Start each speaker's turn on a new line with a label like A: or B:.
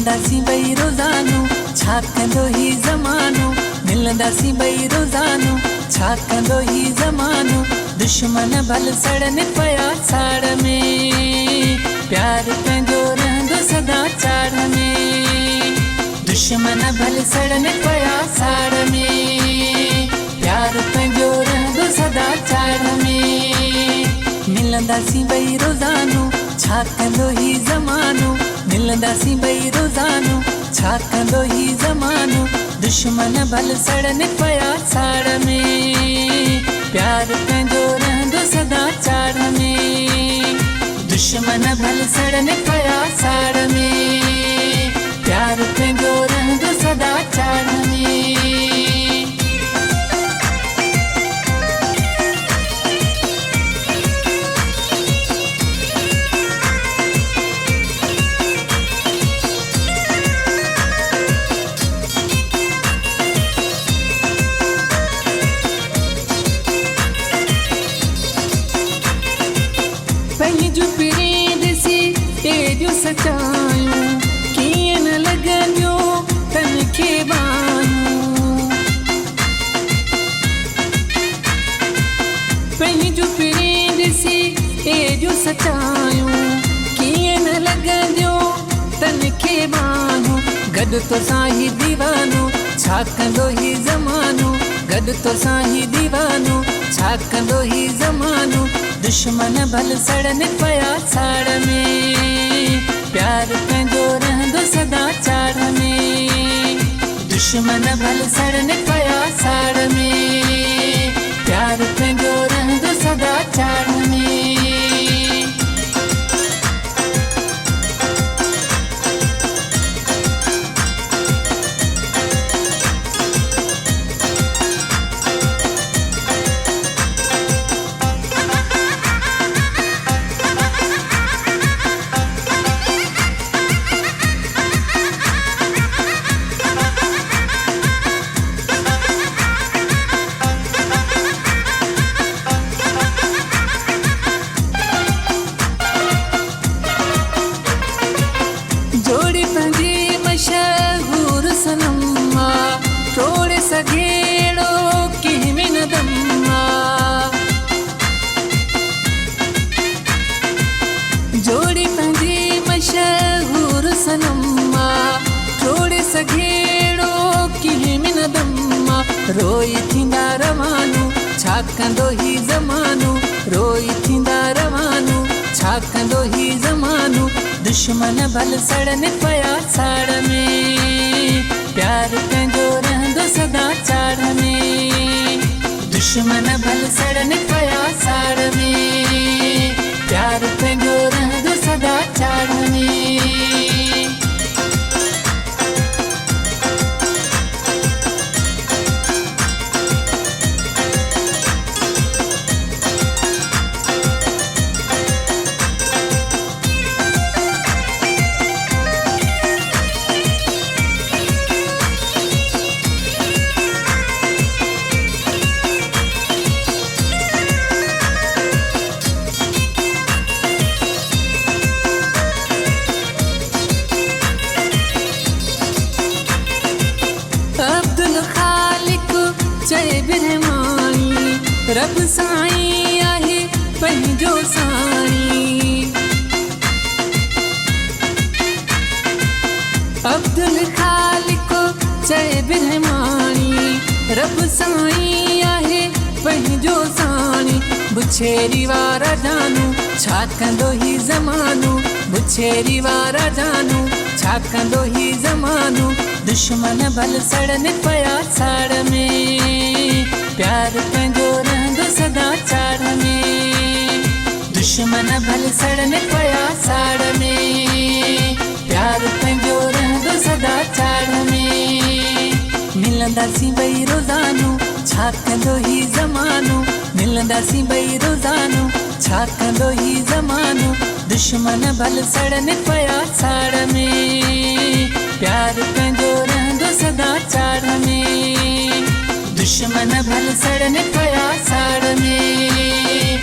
A: मिलंदासीं ॿई रोज़ानो, छा कंदो ही ज़मानो। मिलंदासीं ॿई रोज़ानो, छा कंदो ही ज़मानो। दुश्मन भल सड़न पिया साड़ में, प्यार पंहिंजो रहंदो सदा चाड़ में। दुश्मन भल सड़न पिया साड़ में, प्यार पंहिंजो रहंदो सदा चाड़ में। मिलंदासीं ॿई रोज़ानो, छा कंदो ही ज़मानो। मिलंदासीं ॿई रोज़ानो, छा कंदो ही ज़मानो। दुश्मन भल सड़न पिया साड़ में, प्यार पंहिंजो रहंदो सदा चाड़ में। दुश्मन भल सड़न पिया साड़ में, प्यार पंहिंजो रहंदो सदा चाड़ में। पंहिंजूं पीढ़ी ॾिसी तेरियूं सचायूं, कीअं न लॻंदियूं तन खे बायूं। पंहिंजूं पीढ़ी ॾिसी तेरियूं सचायूं, कीअं न लॻंदियूं तन खे बायूं। गॾु तोसां ही दीवानो, छा कंदो ही ज़मानो। गॾु तोसां ही दीवानो, छा कंदो ही ज़मानो। दुश्मन भल सड़न पिया साड़ में, प्यार पंहिंजो रहंदो सदा चाड़ में। दुश्मन भल सड़न पिया साड़ में, प्यार पंहिंजो रहंदो सदा चाड़ में। जोड़ी पंहिंजी मशहूर सनम्मा, टोड़े सघेड़ो कंहिं में न दम्मा। जोड़ी पंहिंजी मशहूर सनम्मा, टोड़े सघेड़ो कंहिं में न दम्मा। रोई थींदा रवानो, छा कंदो ही ज़मानो। रोई थींदा रवानो, छा कंदो ही ज़मानो। दुश्मन भल सड़न पिया साड़ में, प्यार पंहिंजो रहंदो सदा चाड़ में। दुश्मन भल सड़न पिया साड़ में, प्यार पंहिंजो रहंदो सदा चाड़ में। अब्दुल खालिक चए बिरहमानी, रब साईं आहे पंहिंजो साईं। अब्दुल खालिक चए बिरहमानी, रब साईं आहे पंहिंजो साईं। बुछेरी वारा जानू, छा कंदो ही ज़मानो। बुछेरी वारा जानू, छा कंदो ही ज़मानो। दुश्मन भल सड़न पिया साड़ में, प्यार पंहिंजो रहंदो सदा चाड़ में। दुश्मन भल सड़न पिया साड़ में, प्यार पंहिंजो रहंदो सदा चाड़ में। मिलंदासीं ॿई रोज़ानो, छा कंदो ही ज़मानो। मिलंदासीं ॿई रोज़ानो, छा कंदो ही ज़मानो। दुश्मन भल सड़न पिया साड़ में, प्यार पंहिंजो रहंदो सदा चाड़ में। दुश्मन भल सड़न पिया साड़ में,